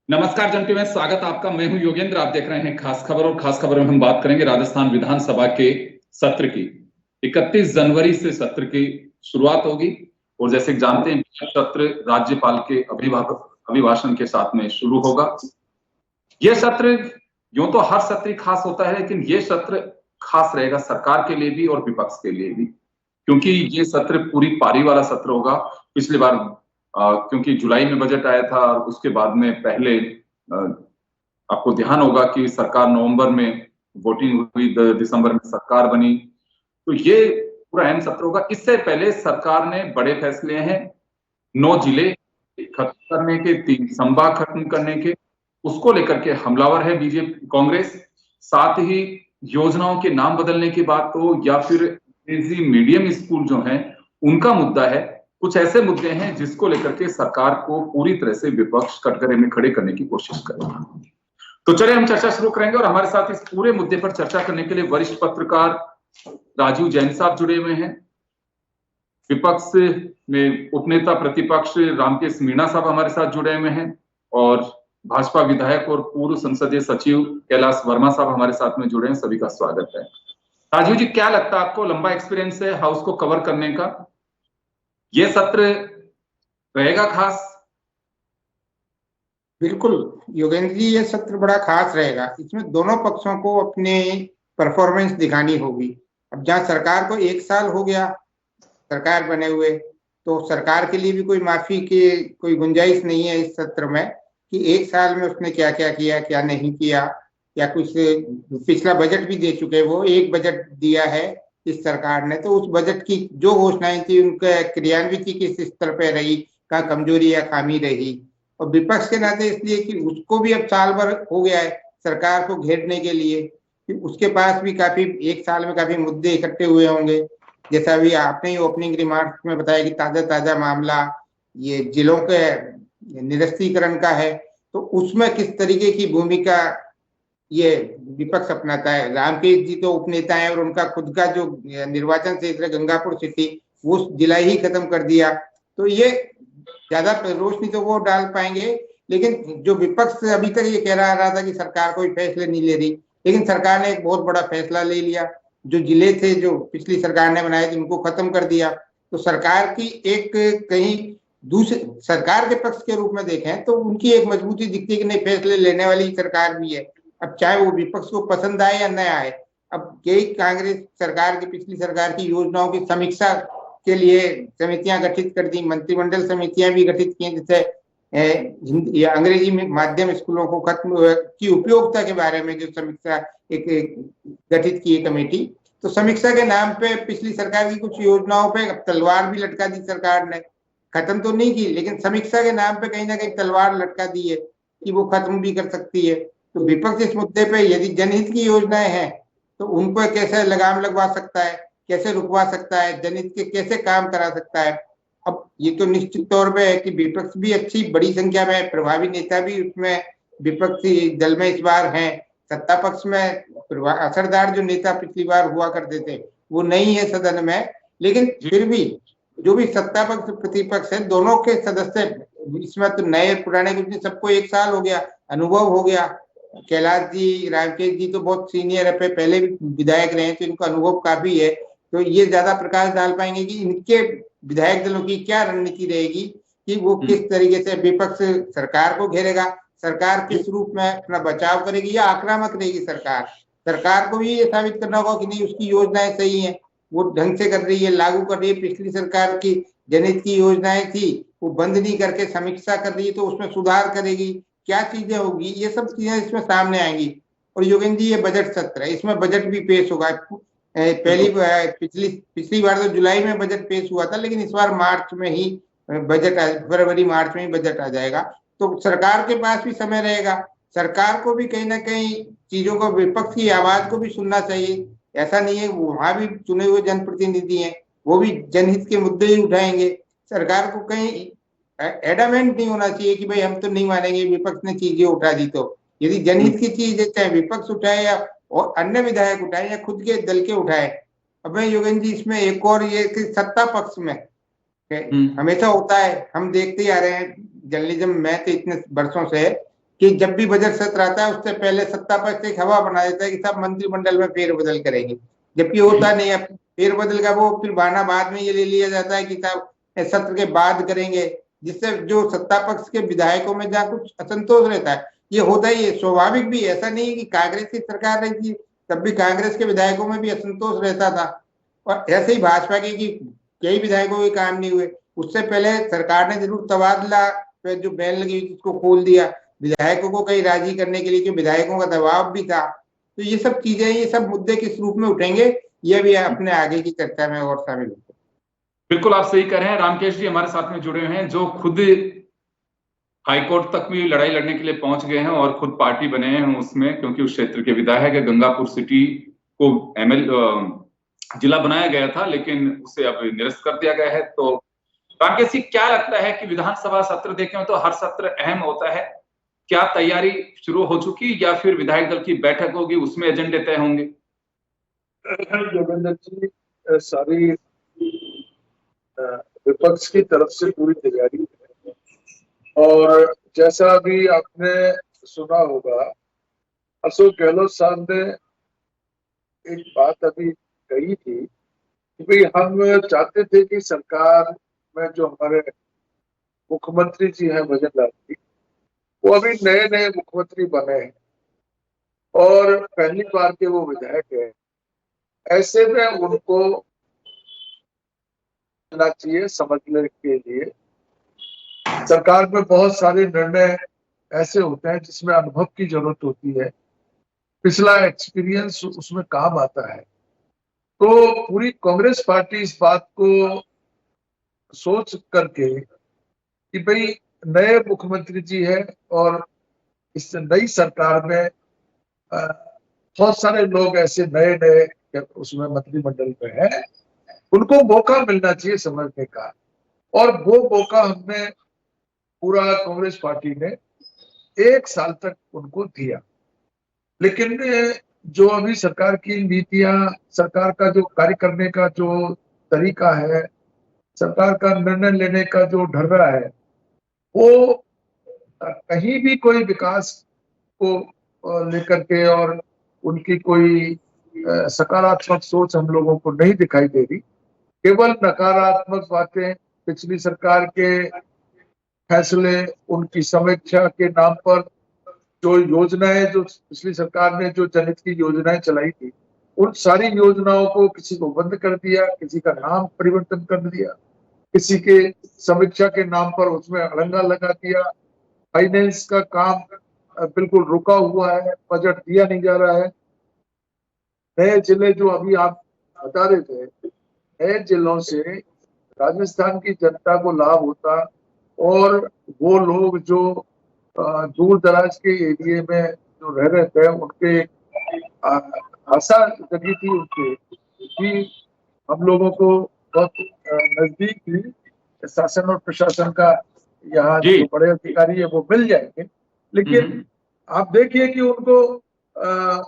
नमस्कार जंटी, स्वागत आपका। मैं हूं योगेंद्र। आप देख रहे हैं खास खबर, और खास खबर में हम बात करेंगे राजस्थान विधानसभा के सत्र की। 31 जनवरी से सत्र की शुरुआत होगी और जैसे कि जानते हैं सत्र राज्यपाल के अभिभाषण के साथ में शुरू होगा। यह सत्र यूं तो हर सत्र खास होता है, लेकिन यह सत्र खास रहेगा सरकार के लिए भी और विपक्ष के लिए भी, क्योंकि ये सत्र पूरी पारी वाला सत्र होगा। पिछली बार क्योंकि जुलाई में बजट आया था और उसके बाद में पहले आपको ध्यान होगा कि सरकार नवंबर में वोटिंग हुई, दिसंबर में सरकार बनी। तो ये पूरा अहम सत्र होगा। इससे पहले सरकार ने बड़े फैसले हैं 9 जिले खत्म करने के, 3 संभाग खत्म करने के, उसको लेकर के हमलावर है बीजेपी कांग्रेस। साथ ही योजनाओं के नाम बदलने की बात हो या फिर अंग्रेजी मीडियम स्कूल जो हैं उनका मुद्दा है। कुछ ऐसे मुद्दे हैं जिसको लेकर के सरकार को पूरी तरह से विपक्ष कटघरे में खड़े करने की कोशिश करेगा। तो चलिए हम चर्चा शुरू करेंगे और हमारे साथ इस पूरे मुद्दे पर चर्चा करने के लिए वरिष्ठ पत्रकार राजीव जैन साहब जुड़े हुए हैं। विपक्ष में उपनेता प्रतिपक्ष रामकेश मीणा साहब हमारे साथ जुड़े हुए हैं और भाजपा विधायक और पूर्व संसदीय सचिव कैलाश वर्मा साहब हमारे साथ में जुड़े हैं। सभी का स्वागत है। राजीव जी, क्या लगता है आपको? लंबा एक्सपीरियंस है हाउस को कवर करने का, ये सत्र रहेगा खास? बिल्कुल योगेंद्र जी, ये सत्र बड़ा खास रहेगा। इसमें दोनों पक्षों को अपने परफॉर्मेंस दिखानी होगी। अब जहां सरकार को 1 साल हो गया सरकार बने हुए, तो सरकार के लिए भी कोई माफी की कोई गुंजाइश नहीं है इस सत्र में कि 1 साल में उसने क्या क्या किया, क्या नहीं किया, या कुछ पिछला बजट भी दे चुके। वो एक बजट दिया है इस सरकार ने, तो उस बजट की जो घोषणाएं थी उनका क्रियान्वित किस स्तर पर रही, कहाँ कमजोरी या खामी रही। और विपक्ष के नाते इसलिए कि उसको भी अब साल भर हो गया है सरकार को घेरने के लिए, कि उसके पास भी काफी 1 साल में काफी मुद्दे इकट्ठे हुए होंगे। जैसा भी आपने ही ओपनिंग रिमार्क्स में बताया कि ताजा मामला ये जिलों के निरस्तीकरण का है, तो उसमें किस तरीके की भूमिका ये विपक्ष अपनाता है। रामकेश जी तो उपनेता है और उनका खुद का जो निर्वाचन क्षेत्र गंगापुर सिटी वो जिला ही खत्म कर दिया, तो ये ज्यादा रोशनी तो वो डाल पाएंगे। लेकिन जो विपक्ष अभी तक ये कह रहा था कि सरकार कोई फैसले नहीं ले रही, लेकिन सरकार ने एक बहुत बड़ा फैसला ले लिया। जो जिले थे जो पिछली सरकार ने बनाए थे उनको खत्म कर दिया। तो सरकार की एक कहीं दूसरे सरकार के पक्ष के रूप में देखें तो उनकी एक मजबूती दिखती है कि नहीं, फैसले लेने वाली सरकार भी है। अब चाहे वो विपक्ष को पसंद आए या न आए, अब कई कांग्रेस सरकार की पिछली सरकार की योजनाओं की समीक्षा के लिए समितियां गठित कर दी, मंत्रिमंडल समितियां भी गठित की, जैसे या अंग्रेजी माध्यम स्कूलों को खत्म की उपयोगिता के बारे में जो समीक्षा एक गठित की कमेटी। तो समीक्षा के नाम पे पिछली सरकार की कुछ योजनाओं पे तलवार भी लटका दी सरकार ने। खत्म तो नहीं की, लेकिन समीक्षा के नाम पे कहीं ना कहीं तलवार लटका दी है कि वो खत्म भी कर सकती है। तो विपक्ष इस मुद्दे पे यदि जनहित की योजनाएं हैं तो उन पर कैसे लगाम लगवा सकता है, कैसे रुकवा सकता है, जनहित के कैसे काम करा सकता है। अब ये तो निश्चित तौर पे है कि विपक्ष भी अच्छी बड़ी संख्या में प्रभावी नेता भी उसमें विपक्षी दल में इस बार हैं। सत्ता पक्ष में असरदार जो नेता पिछली बार हुआ करते थे वो नहीं है सदन में, लेकिन फिर भी जो भी सत्ता पक्ष प्रतिपक्ष है दोनों के सदस्य, इसमें तो नए पुराने कुछ नहीं, सबको 1 साल हो गया, अनुभव हो गया। कैलाश जी रामकेश जी तो बहुत सीनियर है, पहले भी विधायक रहे हैं, तो इनका अनुभव काफी है। तो ये ज्यादा प्रकाश डाल पाएंगे कि इनके विधायक दलों की क्या रणनीति रहेगी, कि वो किस तरीके से विपक्ष सरकार को घेरेगा, सरकार किस रूप में अपना बचाव करेगी या आक्रामक रहेगी सरकार। सरकार को भी ये साबित करना होगा कि नहीं, उसकी योजनाएं सही हैं, वो ढंग से कर रही है, लागू कर रही है। पिछली सरकार की जनहित की योजनाएं थी वो बंद नहीं करके समीक्षा कर रही है, तो उसमें सुधार करेगी, क्या चीजें होगी, ये सब चीजें इसमें सामने आएंगी। और योगेंद्र जी, ये बजट सत्र है, इसमें बजट भी पेश होगा। पिछली बार तो जुलाई में बजट पेश हुआ था, लेकिन इस बार मार्च में ही बजट, फरवरी मार्च में ही बजट आ जाएगा। तो सरकार के पास भी समय रहेगा, सरकार को भी कहीं ना कहीं चीजों को, विपक्ष की आवाज को भी सुनना चाहिए। ऐसा नहीं है, वहां भी चुने हुए जनप्रतिनिधि हैं, वो भी जनहित के मुद्दे ही उठाएंगे। सरकार को कहीं एडामेंट नहीं होना चाहिए कि भाई हम तो नहीं मानेंगे विपक्ष ने चीजें उठा दी। तो यदि जनहित की चीज है, चाहे विपक्ष उठाए या और अन्य विधायक उठाए या खुद के दल के उठाए। अब मैं योगेंद्र जी इसमें एक और ये कि सत्ता पक्ष में हमेशा होता है, हम देखते ही आ रहे हैं जर्नलिज्म में तो इतने वर्षों से, कि जब भी बजट सत्र आता है उससे पहले सत्ता पक्ष एक हवा बना देता है कि सब मंत्रिमंडल में फेरबदल करेंगे, जबकि होता नहीं है। फेरबदल का वो फिर बहाना बाद में ये ले लिया जाता है कि साहब सत्र के बाद करेंगे, जिससे जो सत्ता पक्ष के विधायकों में जहाँ कुछ असंतोष रहता है, ये होता ही है, स्वाभाविक भी। ऐसा नहीं है कि कांग्रेस की सरकार रही थी तब भी कांग्रेस के विधायकों में भी असंतोष रहता था, और ऐसे ही भाजपा के कि कई विधायकों के काम नहीं हुए। उससे पहले सरकार ने जरूर तबादला पे जो बैन लगी हुई उसको खोल दिया, विधायकों को कहीं राजी करने के लिए, कि विधायकों का दबाव भी था। तो ये सब चीजें, ये सब मुद्दे किस रूप में उठेंगे, ये भी अपने आगे की चर्चा में और शामिल होते। बिल्कुल आप सही कह रहे हैं। रामकेश जी हमारे साथ में जुड़े हुए हैं, जो खुद हाईकोर्ट तक भी लड़ाई लड़ने के लिए पहुंच गए हैं और खुद पार्टी बने हैं उसमें, क्योंकि उस क्षेत्र के विधायक है। गंगापुर सिटी को जिला बनाया गया था, लेकिन उसे अब निरस्त कर दिया गया है। तो रामकेश जी, क्या लगता है कि विधानसभा सत्र देखें तो हर सत्र अहम होता है, क्या तैयारी शुरू हो चुकी, या फिर विधायक दल की बैठक होगी उसमें एजेंडे तय होंगे? योगेंद्र जी, सारी विपक्ष की तरफ से पूरी तैयारी है, और जैसा अभी आपने सुना होगा, अशोक गहलोत साहब ने एक बात अभी कही थी कि भाई हम चाहते थे कि सरकार में जो हमारे मुख्यमंत्री जी हैं भजन लाल जी, वो अभी नए नए मुख्यमंत्री बने हैं और पहली बार के वो विधायक हैं। ऐसे में उनको चाहिए समझने के लिए, सरकार में बहुत सारे निर्णय ऐसे होते हैं जिसमें अनुभव की जरूरत होती है, पिछला एक्सपीरियंस उसमें काम आता है। तो पूरी कांग्रेस पार्टी इस बात को सोच करके कि भाई नए मुख्यमंत्री जी है और इस नई सरकार में बहुत सारे लोग ऐसे नए नए उसमें मंत्रिमंडल में हैं, उनको मौका मिलना चाहिए समझने का, और वो मौका हमने पूरा कांग्रेस पार्टी ने 1 साल तक उनको दिया। लेकिन जो अभी सरकार की नीतियां, सरकार का जो कार्य करने का जो तरीका है, सरकार का निर्णय लेने का जो ढर्रा है, वो कहीं भी कोई विकास को लेकर के और उनकी कोई सकारात्मक सोच हम लोगों को नहीं दिखाई दे रही। केवल नकारात्मक बातें, पिछली सरकार के फैसले, उनकी समीक्षा के नाम पर जो योजनाएं, जो पिछली सरकार ने जो जनहित की योजनाएं चलाई थी, उन सारी योजनाओं को किसी को बंद कर दिया, किसी का नाम परिवर्तन कर दिया, किसी के समीक्षा के नाम पर उसमें अड़ंगा लगा दिया, फाइनेंस का काम बिल्कुल रुका हुआ है, बजट दिया नहीं जा रहा है। नए जिले जो अभी आप बता रहे थे, नए जिलों से राजस्थान की जनता को लाभ होता, और वो लोग जो दूर दराज के एरिया में जो रह रहे थे, उनके आशा जगी थी उनके कि हम लोगों को बहुत नजदीक ही शासन और प्रशासन का यहाँ जो बड़े अधिकारी है वो मिल जाएंगे। लेकिन आप देखिए कि उनको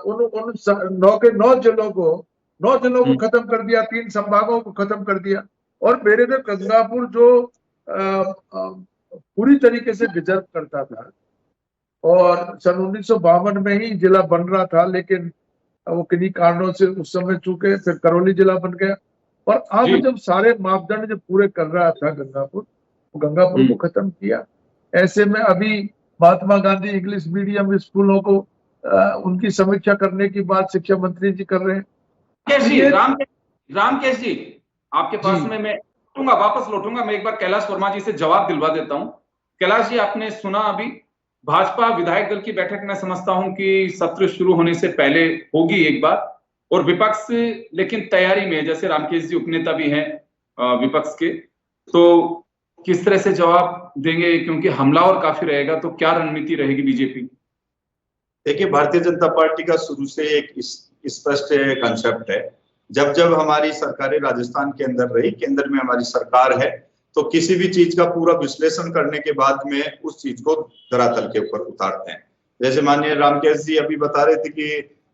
उन 9 जिलों को खत्म कर दिया, 3 संभागों को खत्म कर दिया, और मेरे में गंगापुर जो पूरी तरीके से डिजर्व करता था, और सन 1952 में ही जिला बन रहा था, लेकिन वो किन्हीं कारणों से उस समय चूके, फिर करौली जिला बन गया। और अब जब सारे मापदंड जब पूरे कर रहा था गंगापुर, तो गंगापुर को खत्म किया। ऐसे में अभी महात्मा गांधी इंग्लिश मीडियम स्कूलों को उनकी समीक्षा करने की बात शिक्षा मंत्री जी कर रहे हैं। रामकेश जी, आपके पास में मैं वापस लौटूंगा। मैं एक बार कैलाश वर्मा जी से जवाब दिलवा देता हूं। कैलाश जी, आपने सुना अभी भाजपा विधायक दल की बैठक, मैं समझता हूं कि सत्र शुरू होने से पहले होगी एक बार, और विपक्ष लेकिन तैयारी में, जैसे रामकेश जी उपनेता भी हैं विपक्ष के, तो किस तरह से जवाब देंगे, क्योंकि हमलावर काफी रहेगा, तो क्या रणनीति रहेगी बीजेपी? देखिए, भारतीय जनता पार्टी का शुरू से एक स्पष्ट कंसेप्ट है, जब जब हमारी सरकारें राजस्थान के अंदर रही, केंद्र में हमारी सरकार है, तो किसी भी चीज का पूरा विश्लेषण करने के बाद में उस चीज को धरातल के ऊपर उतारते हैं। जैसे माननीय रामकेश जी अभी बता रहे थे कि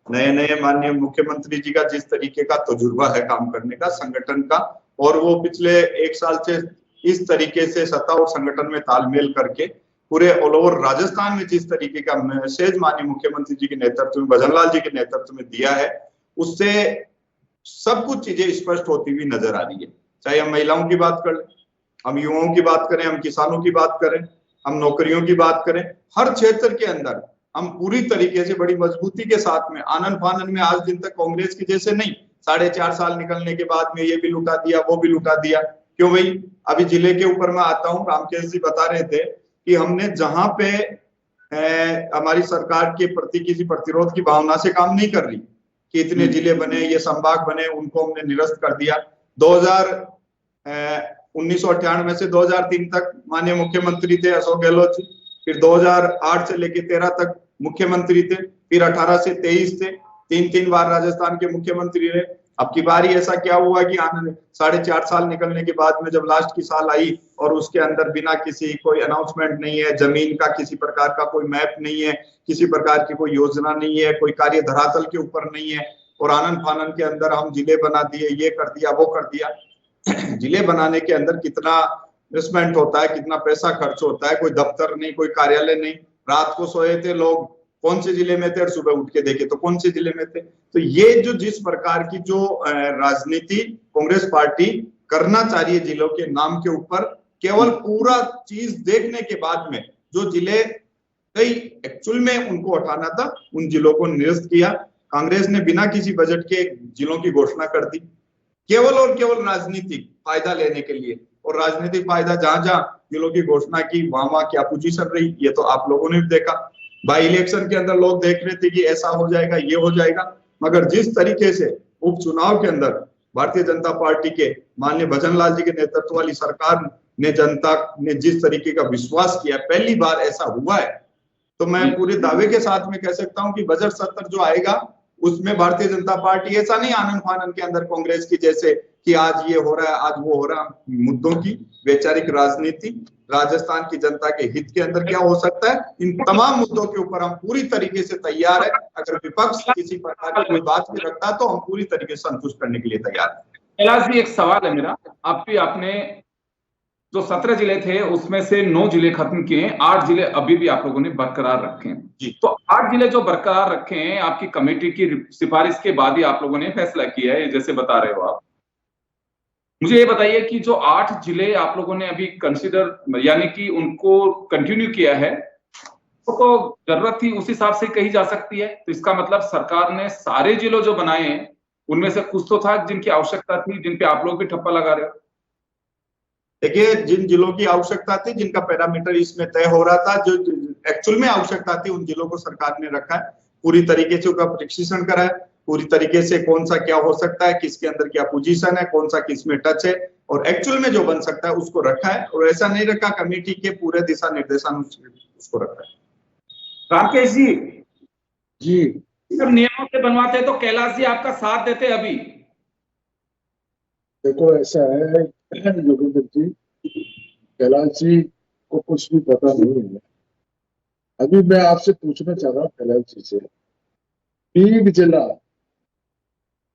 नए माननीय मुख्यमंत्री जी का जिस तरीके का तजुर्बा है काम करने का, संगठन का, और वो पिछले 1 साल से इस तरीके से सत्ता और संगठन में तालमेल करके पूरे ऑल ओवर राजस्थान में जिस तरीके का मैसेज माननीय मुख्यमंत्री जी के नेतृत्व में, भजनलाल जी के नेतृत्व में दिया है, उससे सब कुछ चीजें स्पष्ट होती हुई नजर आ रही है। चाहे हम महिलाओं की बात कर लें, हम युवाओं की बात करें, हम किसानों की बात करें, हम नौकरियों की बात करें, हर क्षेत्र के अंदर हम पूरी तरीके से बड़ी मजबूती के साथ में आनन फानन में आज दिन तक कांग्रेस की जैसे नहीं, 4.5 साल निकलने के बाद में ये भी लुटा दिया, वो भी लुटा दिया। क्यों भाई? अभी जिले के ऊपर मैं आता हूँ, रामकेश जी बता रहे थे कि हमने जहां पे हमारी सरकार के प्रति किसी प्रतिरोध की भावना से काम नहीं कर रही कि इतने जिले बने, ये संभाग बने, उनको हमने निरस्त कर दिया। 1998 से 2003 तक माननीय मुख्यमंत्री थे अशोक गहलोत जी, फिर 2008 से लेकर 13 तक मुख्यमंत्री थे, फिर 18 से 23 थे, 3 बार राजस्थान के मुख्यमंत्री रहे। अब की बारी ऐसा क्या हुआ कि 4.5 साल निकलने के बाद में जब लास्ट की साल आई और उसके अंदर बिना किसी कोई अनाउंसमेंट नहीं है, जमीन का किसी प्रकार का कोई मैप नहीं है, किसी प्रकार की कोई योजना नहीं है, कोई कार्य धरातल के ऊपर नहीं है, और आनन फानन के अंदर हम जिले बना दिए, ये कर दिया, वो कर दिया। जिले बनाने के अंदर कितना इन्वेस्टमेंट होता है, कितना पैसा खर्च होता है, कोई दफ्तर नहीं, कोई कार्यालय नहीं। रात को सोए थे लोग, कौन से जिले में थे, और सुबह उठ के देखे तो कौन से जिले में थे। तो ये जो जिस प्रकार की जो राजनीति कांग्रेस पार्टी करना चाह रही है जिलों के नाम के ऊपर, केवल पूरा चीज देखने के बाद में जो जिले कई एक्चुअल में उनको हटाना था, उन जिलों को निरस्त किया। कांग्रेस ने बिना किसी बजट के जिलों की घोषणा कर दी, केवल और केवल राजनीतिक फायदा लेने के लिए। और राजनीतिक फायदा जहां जहां जिलों की घोषणा की, वहां क्या पोजीशन रही, ये तो आप लोगों ने भी देखा। बाई इलेक्शन के अंदर लोग देख रहे थे कि ऐसा हो जाएगा, ये हो जाएगा, मगर जिस तरीके से उपचुनाव के अंदर भारतीय जनता पार्टी के माननीय भजनलाल जी के नेतृत्व वाली सरकार ने जनता ने जिस तरीके का विश्वास किया, पहली बार ऐसा हुआ है। तो मैं पूरे दावे के साथ में कह सकता हूं कि बजट सत्र जो आएगा उसमें भारतीय जनता पार्टी ऐसा नहीं आनन फानन के अंदर कांग्रेस की जैसे कि आज ये हो रहा है, आज वो हो रहा है, मुद्दों की वैचारिक राजनीति, राजस्थान की जनता के हित के अंदर क्या हो सकता है, इन तमाम मुद्दों के ऊपर हम पूरी तरीके से तैयार है। अगर विपक्ष किसी प्रकार की कोई बात भी रखता है तो हम पूरी तरीके से संतुष्ट करने के लिए तैयार है। कैलाश जी, एक सवाल है मेरा आपने जो 17 जिले थे उसमें से 9 जिले खत्म किए हैं, 8 जिले अभी भी आप लोगों ने बरकरार रखे हैं जी। तो 8 जिले जो बरकरार रखे हैं आपकी कमेटी की सिफारिश के बाद ही आप लोगों ने फैसला किया है, जैसे बता रहे हो आप। मुझे ये बताइए कि जो 8 जिले आप लोगों ने अभी कंसिडर यानी कि उनको कंटिन्यू किया है, तो जरूरत थी उस हिसाब से कही जा सकती है। तो इसका मतलब सरकार ने सारे जिलों जो बनाए हैं उनमें से कुछ तो था जिनकी आवश्यकता थी, जिन पे आप लोग भी ठप्पा लगा रहे हो। देखिए, जिन जिलों की आवश्यकता थी, जिनका पैरामीटर इसमें तय हो रहा था, जो एक्चुअल में आवश्यकता थी, उन जिलों को सरकार ने रखा है। पूरी तरीके से उनका प्रशिक्षण करा है, पूरी तरीके से कौन सा क्या हो सकता है, किसके अंदर क्या पोजीशन है, कौन सा किस में टच है, और एक्चुअल में जो बन सकता है उसको रखा है। और ऐसा नहीं रखा कमेटी के पूरे दिशा निर्देशन उसको रखा है। राकेश जी जी, जब नियमों से बनवाते तो कैलाश जी आपका साथ देते अभी? देखो ऐसा है योगेंद्र जी, कैलाश जी को कुछ भी पता नहीं है। अभी मैं आपसे पूछना चाह रहा हूँ कैलाश जी से, दीव जिला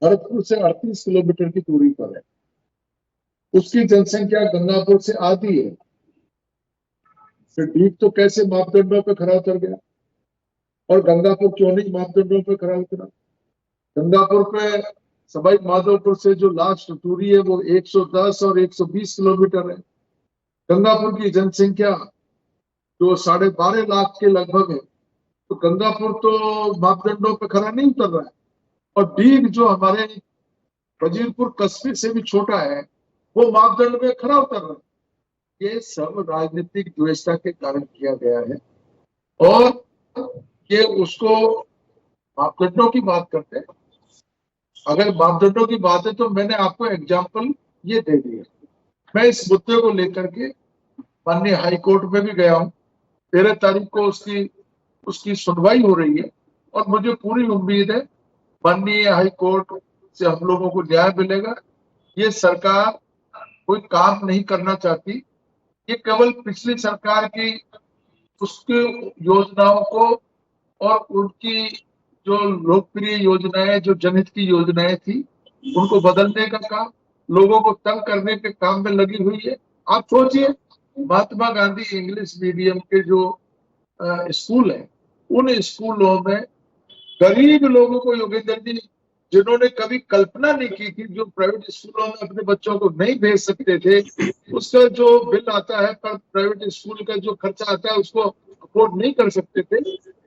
भरतपुर से 38 किलोमीटर की दूरी पर है, उसकी जनसंख्या गंगापुर से आधी है, फिर दीव तो कैसे मापदंडों पर खरा उतर गया और गंगापुर क्यों नहीं मापदंडों पर खरा उतरा? गंगापुर पे सवाई माधोपुर से जो लास्ट दूरी है वो 110 और 120 किलोमीटर है। गंगापुर की जनसंख्या जो 12.5 लाख के लगभग है, तो गंगापुर तो मापदंडों पे खरा नहीं उतर रहा है। और दीव जो हमारे वजीरपुर कस्बे से भी छोटा है, वो मापदंड में खरा उतर रहा है। ये सब राजनीतिक द्वेषता के कारण किया गया है। और ये उसको मापदंडों की बात करते हैं, अगर मापदंडों की बात है तो मैंने आपको एग्जाम्पल ये दे दिया। मैं इस मुद्दे को लेकर के माननीय हाई कोर्ट में भी गया हूँ। 13 तारीख को उसकी सुनवाई हो रही है और मुझे पूरी उम्मीद है माननीय हाई कोर्ट से हम लोगों को न्याय मिलेगा। ये सरकार कोई काम नहीं करना चाहती, ये केवल पिछली सरकार की उसकी योजनाओं को और उनकी जो लोकप्रिय योजनाएं, जो जनहित की योजनाएं थी, उनको बदलने का काम, लोगों को तंग करने के काम में लगी हुई है। आप सोचिए महात्मा गांधी इंग्लिश मीडियम के जो स्कूल हैं, उन स्कूलों में गरीब लोगों को योगेंद्र जी, जिन्होंने कभी कल्पना नहीं की थी, जो प्राइवेट स्कूलों में अपने बच्चों को नहीं भेज सकते थे, उसका जो बिल आता है पर प्राइवेट स्कूल का जो खर्चा आता है उसको अफोर्ड नहीं कर सकते थे,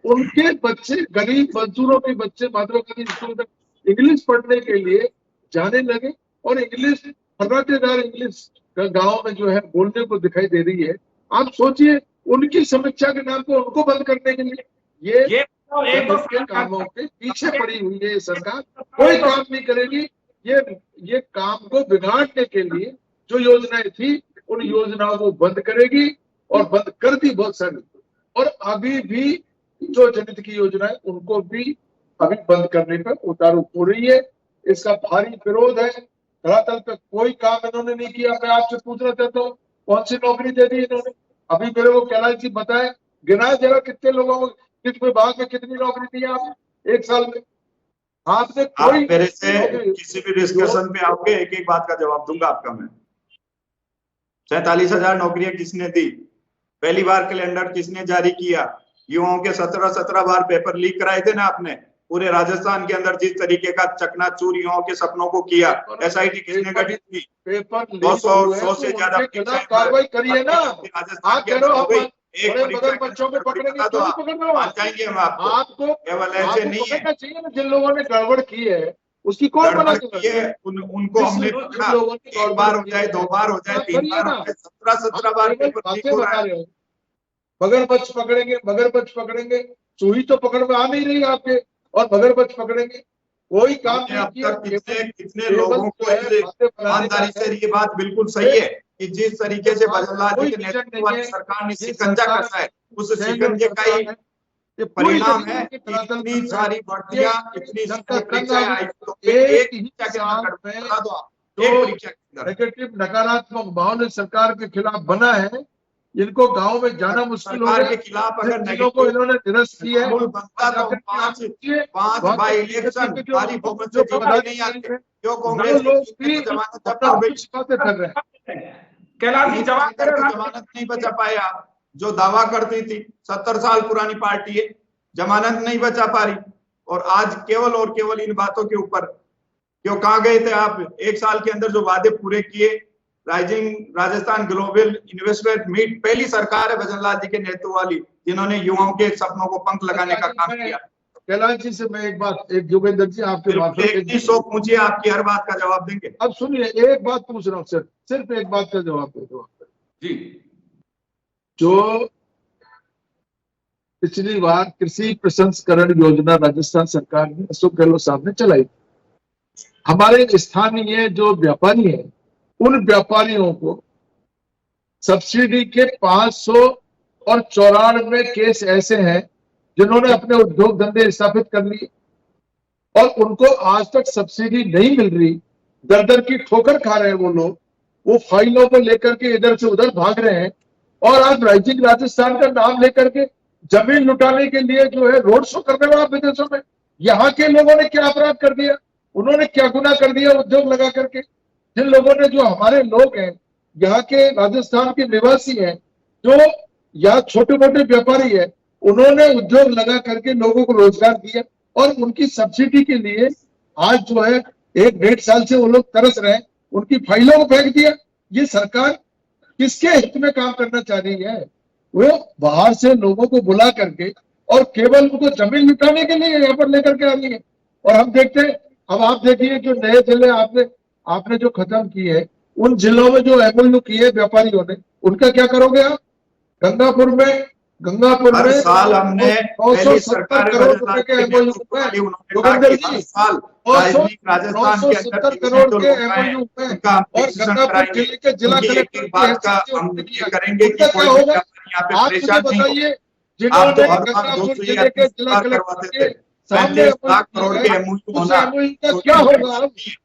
उनके बच्चे, गरीब मजदूरों के बच्चे महात्मा गांधी स्कूल में इंग्लिश पढ़ने के लिए जाने लगे और इंग्लिश फर्राटेदार इंग्लिश गाँव में जो है बोलने को दिखाई दे रही है। आप सोचिए, उनकी समीक्षा के नाम पे उनको बंद करने के लिए ये के कामों के पीछे पड़ी हुई है ये सरकार, कोई काम नहीं करेगी। ये काम को बिगाड़ने के लिए जो योजनाएं थी उन योजनाओं को बंद करेगी और बंद कर दी बहुत सारी, और अभी भी जो जनहित की योजनाएं उनको भी अभी बंद करने पर उतारू हो रही है। इसका भारी विरोध है। धरातल पे कोई काम इन्होंने नहीं किया। मैं आपसे पूछना चाहता हूँ, कौन सी नौकरी दे दी इन्होंने? अभी मेरे को कैलाश जी बताए, गिना जरा कितने लोगों को, किस विभाग में कितनी नौकरी दी आपने एक साल में? आपने कोई मेरे से किसी भी डिस्कशन पे आओगे, एक एक बात का जवाब दूंगा आपका मैं। 47,000 नौकरियां किसने दी? पहली बार कैलेंडर किसने जारी किया? युवाओं के 17 बार पेपर लीक कराए थे ना आपने। पूरे राजस्थान के अंदर जिस तरीके का चकनाचूर युवाओं के सपनों को किया, एसआईटी किसने गठित की? पेपर 100 से ज्यादा कार्रवाई करिए ना। आप कह रहे हो एक मगर बच्चों को पकड़ेंगे, क्यों नहीं पकड़ रहे हो? जाएंगे हम आपको केवल ऐसे नहीं है। चाहिए ना, जिन लोगों ने गड़बड़ की है उसकी कौन मना कर? उनको हमने पकड़ा, एक बार हो जाए, 2 बार हो जाए, 3 बार हो जाए, 17 बार पेपर लीक हो रहा है। मगरमच्छ पकड़ेंगे, मगरमच्छ पकड़ेंगे, चूही तो पकड़ में आ नहीं रही आपके, और मगरमच्छ पकड़ेंगे। कोई काम नहीं किया। कितने लोगों को ईमानदारी से, ये बात बिल्कुल सही है कि जिस तरीके से भजनलाल जी के नेतृत्व वाली सरकार ने शिकंजा कसा है, उस शिकंजे का ही परिणाम है कि इतनी सारी भर्तियां, इतनी सारी परीक्षाएं आई, तो एक नेगेटिव नकारात्मक माहौल सरकार के खिलाफ बना है। इनको गांव में जाना मुश्किल हो गया के खिलाफ अगर जिलों को इन्होंने निरस्त किया है। पांच बाई इलेक्शन भारी बहुमत से जीत नहीं आते, क्यों कांग्रेस कर रहे हैं? कैलाश जी जवाब जमानत नहीं बचा पाया, जो दावा करती थी 70 साल पुरानी पार्टी है, जमानत नहीं बचा पा रही। और आज केवल और केवल इन बातों के ऊपर क्यों, कहाँ गए थे आप? एक साल के अंदर जो वादे पूरे किए, rising Rajasthan global investment meet पहली सरकार है भजनलाल जी के नेतृत्व वाली जिन्होंने युवाओं के सपनों को पंख लगाने का काम किया। कैलाश जी से मैं एक बात, एक योगेंद्र जी आपके शौक पूछिए, आपकी हर बात का जवाब देंगे। अब सुनिए, एक बात पूछ रहा हूँ सर, सिर्फ एक बात का जवाब दे दो जी। जो पिछली बार कृषि प्रसंस्करण योजना राजस्थान सरकार ने अशोक गहलोत साहब ने चलाई, हमारे स्थानीय जो व्यापारी हैं उन व्यापारियों को सब्सिडी के 594 केस ऐसे हैं जिन्होंने अपने उद्योग धंधे स्थापित कर लिए और उनको आज तक सब्सिडी नहीं मिल रही। दर दर की ठोकर खा रहे हैं वो लोग, वो फाइलों को लेकर के इधर से उधर भाग रहे हैं और आज राइजिंग राजस्थान का नाम लेकर के जमीन लुटाने के लिए जो है रोड शो करने वाला विदेशों में। यहाँ के लोगों ने क्या अपराध कर दिया? उन्होंने क्या गुनाह कर दिया उद्योग लगा करके? जिन लोगों ने, जो हमारे लोग हैं यहाँ के राजस्थान के निवासी हैं, जो यहाँ छोटे मोटे व्यापारी है, उन्होंने उद्योग लगा करके लोगों को रोजगार दिया और उनकी सब्सिडी के लिए आज जो है 1-1.5 साल से वो लोग तरस रहे हैं, उनकी फाइलों को फेंक दिया। ये सरकार किसके हित में काम करना चाह रही है? वो बाहर से लोगों को बुला करके और केवल उनको जमीन लुटाने के लिए यहाँ पर लेकर के आ रही है। और हम देखते हैं, अब आप देखिए जो नए जिले आपने जो खत्म की है, उन जिलों में जो एमओयू किए व्यापारियों ने, उनका क्या करोगे आप? गंगापुर में हर साल हमने 970 करोड़ रुपए के एमओयू पे, योगेंद्र जी, 970 करोड़ के एमओयू पे और गंगापुर जिले के जिला कलेक्टर करेंगे कि क्या होगा? आप मुझे बताइए, जिन्होंने गंगापुर जिले के जिला कलेक्टर के सामने 50 करोड़ के एमओयू होना, क्या होगा?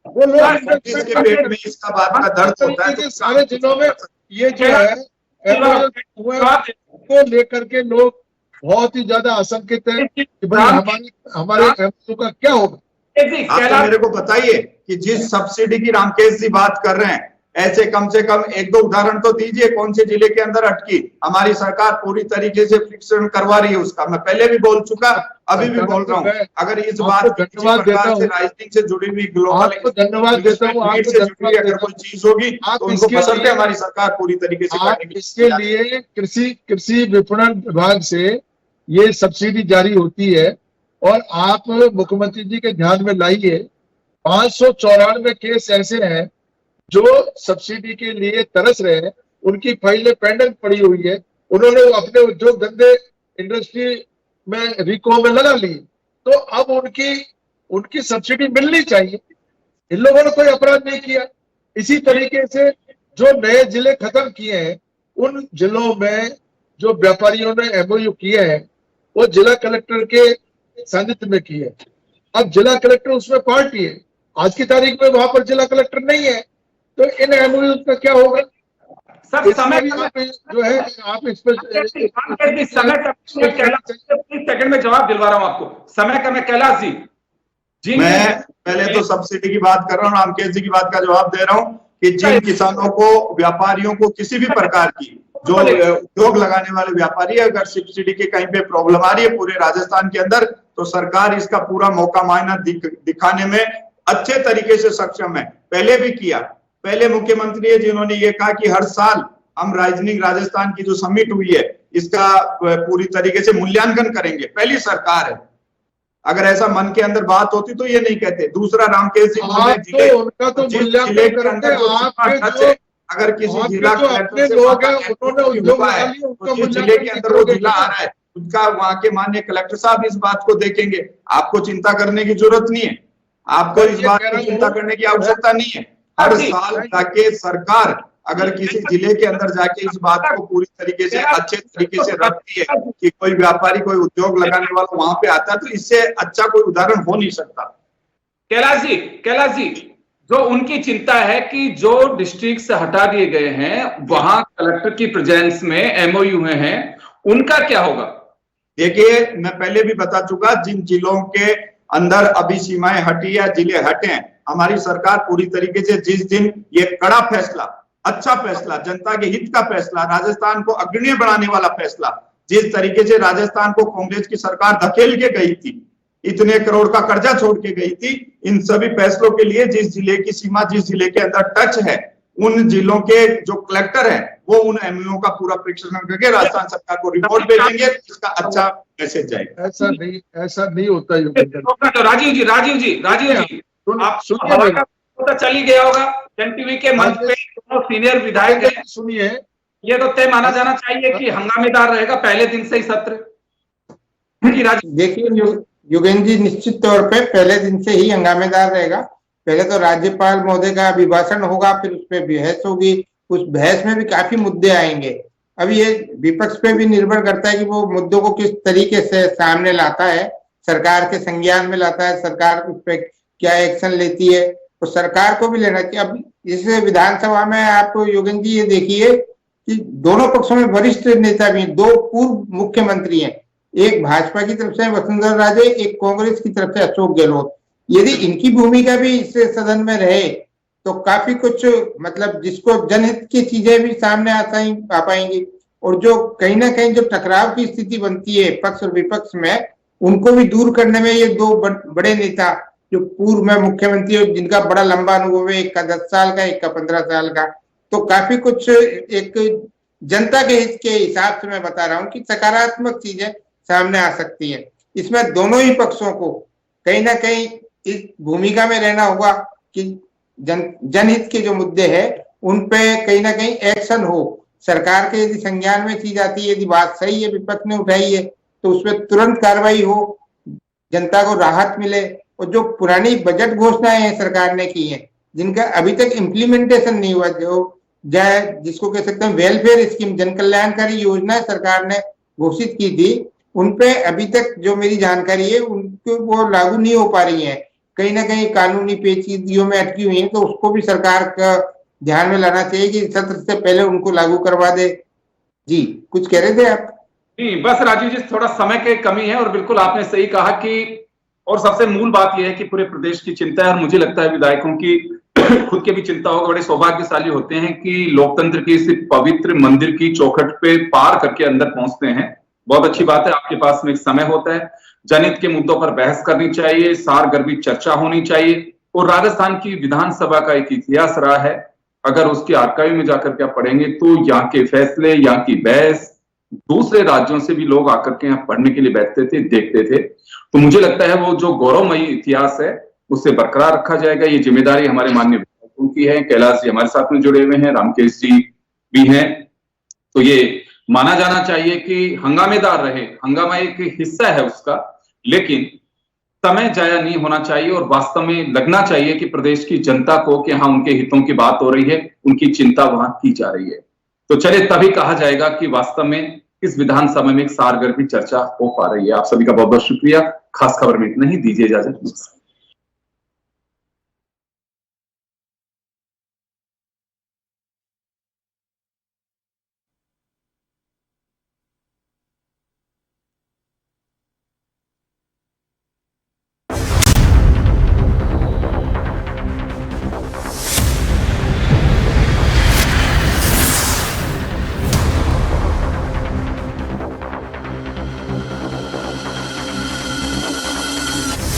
वो लोग इसके पेट में इसका बात का दर्द होता है। सारे जिलों में ये जो है को लेकर के लोग बहुत ही ज्यादा आशंकित है कि भाई हमारे एमओयू का क्या होगा। आप तो मेरे को बताइए कि जिस सब्सिडी की रामकेश जी बात कर रहे हैं, ऐसे कम से कम एक दो उदाहरण तो दीजिए, कौन से जिले के अंदर अटकी? हमारी सरकार पूरी तरीके से फिक्सेशन करवा रही है उसका। मैं पहले भी बोल चुका, अभी भी बोल रहा हूँ, अगर इस बात की किसी प्रकार से राजनीति से जुड़ी हुई ग्लोबल धन्यवाद देता हूँ नीड से जुड़ी हुई अगर कोई चीज होगी तो उनको पसंद है हमारी सरकार पूरी तरीके से करने की। इसके लिए कृषि विपणन विभाग से ये सब्सिडी जारी होती है और आप मुख्यमंत्री जी के ध्यान में लाइए, 594 केस ऐसे हैं जो सब्सिडी के लिए तरस रहे हैं, उनकी फाइलें पेंडिंग पड़ी हुई है, उन्होंने अपने उद्योग धंधे इंडस्ट्री में रिको में लगा ली, तो अब उनकी सब्सिडी मिलनी चाहिए। इन लोगों ने कोई अपराध नहीं किया। इसी तरीके से जो नए जिले खत्म किए हैं, उन जिलों में जो व्यापारियों ने एमओयू किए हैं वो जिला कलेक्टर के सानिध्य में किए। अब जिला कलेक्टर उसमें पार्टी है, आज की तारीख में वहां पर जिला कलेक्टर नहीं है, तो इन एमओयू का क्या होगा? सर समय जो है आप इस पर सेकंड में जवाब दिलवा रहा हूं आपको। समय का मैं कैलाश जी मैं पहले तो सब्सिडी की बात कर रहा हूँ, रामकेश जी की बात का जवाब दे रहा हूँ कि जिन किसानों को, व्यापारियों को किसी भी प्रकार की जो उद्योग लगाने वाले व्यापारी अगर सब्सिडी के कहीं पे प्रॉब्लम आ रही है पूरे राजस्थान के अंदर, तो सरकार इसका पूरा मौका मायना दिखाने में अच्छे तरीके से सक्षम है। पहले भी किया, पहले मुख्यमंत्री है जिन्होंने ये कहा कि हर साल हम राइजनिंग राजस्थान की जो समिट हुई है इसका पूरी तरीके से मूल्यांकन करेंगे, पहली सरकार है। अगर ऐसा मन के अंदर बात होती तो ये नहीं कहते। दूसरा, रामकेश जी उनका तो जिले के अंदर अगर किसी जिला कलेक्टर से जिले के अंदर वो जिला आ रहा है, उनका वहां के माननीय कलेक्टर साहब इस बात को देखेंगे। आपको चिंता करने की जरूरत नहीं है, आपको इस बात की चिंता करने की आवश्यकता नहीं है। हर साल जाके सरकार अगर किसी जिले के अंदर जाके इस बात को पूरी तरीके से अच्छे तरीके से रखती है कि कोई व्यापारी, कोई उद्योग लगाने वाला वहां पे आता है, तो इससे अच्छा कोई उदाहरण हो नहीं सकता। कैलाश जी, जो उनकी चिंता है कि जो डिस्ट्रिक्ट से हटा दिए गए हैं वहां कलेक्टर की प्रेजेंस में एमओयू हैं, उनका क्या होगा? देखिए, मैं पहले भी बता चुका, जिन जिलों के अंदर अभी सीमाएं हटी या जिले हटे हैं, हमारी सरकार पूरी तरीके से जिस दिन ये कड़ा फैसला, अच्छा फैसला, जनता के हित का फैसला, राजस्थान को अग्रणीय बनाने वाला फैसला, जिस तरीके से राजस्थान को कांग्रेस की सरकार धकेल के गई थी, इतने करोड़ का कर्जा छोड़ के गई थी, इन सभी फैसलों के लिए जिस जिले की सीमा, जिस जिले के अंदर टच है, उन जिलों के जो कलेक्टर हैं वो उन एमओयू का पूरा परीक्षण करके राजस्थान सरकार को रिपोर्ट भेजेंगे, इसका अच्छा मैसेज जाएगा। ऐसा नहीं होता है। राजीव जी आप तो चल ही गया होगा, जन टीवी के मंच पे सीनियर विधायक है, सुनिए, ये तो तय माना जाना चाहिए कि हंगामेदार रहेगा पहले दिन से ही सत्र। देखिए योगेंद्र जी, निश्चित तौर पे पहले दिन से ही हंगामेदार रहेगा। पहले तो राज्यपाल महोदय का अभिभाषण होगा, फिर उस पर बहस होगी, उस बहस में भी काफी मुद्दे आएंगे। अब ये विपक्ष पे भी निर्भर करता है कि वो मुद्दों को किस तरीके से सामने लाता है, सरकार के संज्ञान में लाता है, सरकार उस पर क्या एक्शन लेती है, तो सरकार को भी लेना चाहिए। अब इस विधानसभा में आप योगेंद्र जी ये देखिए कि दोनों पक्षों में वरिष्ठ नेता भी हैं, दो पूर्व मुख्यमंत्री हैं, एक भाजपा की तरफ से वसुंधरा राजे, एक कांग्रेस की तरफ से अशोक गहलोत। यदि इनकी भूमिका भी इस सदन में रहे तो काफी कुछ, मतलब जिसको जनहित की चीजें भी सामने आ पाएंगी, और जो कहीं ना कहीं जो टकराव की स्थिति बनती है पक्ष और विपक्ष में, उनको भी दूर करने में ये दो बड़े नेता जो पूर्व में मुख्यमंत्री और जिनका बड़ा लंबा अनुभव है, एक का 10 साल का, एक का 15 साल का, तो काफी कुछ एक जनता के हित के हिसाब से मैं बता रहा हूँ कि सकारात्मक चीजें सामने आ सकती है। इसमें दोनों ही पक्षों को कहीं ना कहीं इस भूमिका में रहना होगा कि जनहित के जो मुद्दे हैं उन पे कहीं ना कहीं एक्शन हो। सरकार के यदि संज्ञान में चीज आती है, यदि बात सही है, विपक्ष ने उठाई है, तो उसमें तुरंत कार्रवाई हो, जनता को राहत मिले। और जो पुरानी बजट घोषणाएं हैं सरकार ने की हैं, जिनका अभी तक इम्प्लीमेंटेशन नहीं हुआ, जो जिसको कह सकते हैं वेलफेयर स्कीम, जन कल्याणकारी योजनाएं सरकार ने घोषित की थी, उनपे अभी तक जो मेरी जानकारी है उनको वो लागू नहीं हो पा रही है, कहीं ना कहीं कानूनी पेचीदगियों में अटकी हुई है। तो उसको भी सरकार का ध्यान में लाना चाहिए कि सत्र से पहले उनको लागू करवा दे। जी, कुछ कह रहे थे आप? जी, बस राजीव जी, थोड़ा समय की कमी है और बिल्कुल आपने सही कहा कि, और सबसे मूल बात यह है कि पूरे प्रदेश की चिंता है और मुझे लगता है विधायकों की खुद के भी चिंता होगा, बड़े सौभाग्यशाली होते हैं कि लोकतंत्र की इस पवित्र मंदिर की चौखट पे पार करके अंदर पहुंचते हैं। बहुत अच्छी बात है, आपके पास में एक समय होता है, जनहित के मुद्दों पर बहस करनी चाहिए, सारगर्भित चर्चा होनी चाहिए। और राजस्थान की विधानसभा का एक इतिहास रहा है, अगर उसके आर्काइव में जाकर के आप पढ़ेंगे तो यहाँ के फैसले, यहाँ की बहस दूसरे राज्यों से भी लोग आकर के यहाँ पढ़ने के लिए बैठते थे, देखते थे। तो मुझे लगता है वो जो गौरवमयी इतिहास है उससे बरकरार रखा जाएगा। ये जिम्मेदारी हमारे माननीय विधायकों की है। कैलाश जी हमारे साथ में जुड़े हुए हैं, रामकेश जी भी हैं। तो ये माना जाना चाहिए कि हंगामेदार रहे, हंगामा एक हिस्सा है उसका, लेकिन समय जाया नहीं होना चाहिए और वास्तव में लगना चाहिए कि प्रदेश की जनता को कि हाँ उनके हितों की बात हो रही है, उनकी चिंता वहां की जा रही है। तो चलिए तभी कहा जाएगा कि वास्तव में इस विधानसभा में एक सारगर्भित चर्चा हो पा रही है। आप सभी का बहुत बहुत शुक्रिया। खास खबर में इतना ही, दीजिए इजाजत।